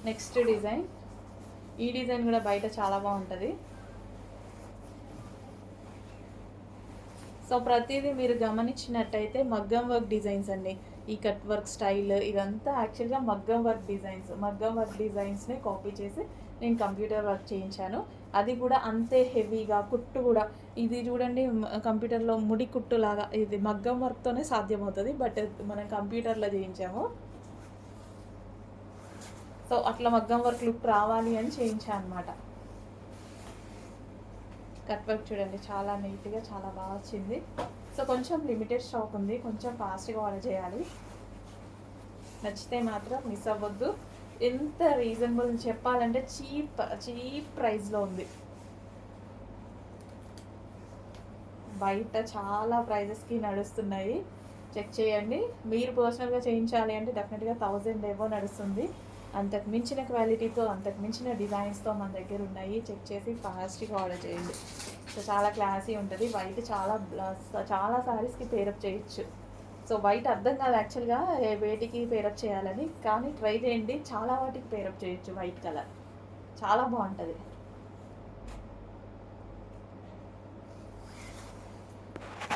Next design, ఈ design కూడా బయట చాలా బాగుంటుంది. సో ప్రతిదీ మీరు గమనించినట్టయితే మగ్గం వర్క్ డిజైన్స్ అండి. ఈ కట్ వర్క్ స్టైల్ ఇదంతా యాక్చువల్గా మగ్గం వర్క్ డిజైన్స్ని కాపీ చేసి నేను కంప్యూటర్ వర్క్ చేయించాను. అది కూడా అంతే హెవీగా, కుట్టు కూడా ఇది చూడండి కంప్యూటర్లో ముడి కుట్టు లాగా, ఇది మగ్గం వర్క్తోనే సాధ్యమవుతుంది, బట్ మనం కంప్యూటర్లో చేయించాము. సో అట్లా మగ్గం వర్క్ లుక్ రావాలి అని చేయించాను అనమాట. కట్ వర్క్ చూడండి చాలా నీట్గా చాలా బాగా వచ్చింది. సో కొంచెం లిమిటెడ్ స్టాక్ ఉంది, కొంచెం ఫాస్ట్గా ఆర్డర్ చేయాలి. నచ్చితే మాత్రం మిస్ అవ్వద్దు. ఎంత రీజనబుల్ చెప్పాలంటే చీప్ ప్రైస్లో ఉంది. బయట చాలా ప్రైజెస్కి నడుస్తున్నాయి, చెక్ చేయండి. మీరు పర్సనల్గా చేయించాలి అంటే డెఫినెట్గా 1000 ఏవో నడుస్తుంది. అంతకు మించిన క్వాలిటీతో, అంతకు మించిన డిజైన్స్తో మన దగ్గర ఉన్నాయి. చెక్ చేసి ఫాస్ట్గా ఆర్డర్ చేయండి. సో చాలా క్లాసీ ఉంటుంది. వైట్ చాలా సారీస్కి పేరప్ చేయొచ్చు. సో వైట్ అర్థం కాదు యాక్చువల్గా వేటికి పేరప్ చేయాలని, కానీ ట్రై చేయండి, చాలా వాటికి పేరప్ చేయొచ్చు. వైట్ కలర్ చాలా బాగుంటుంది.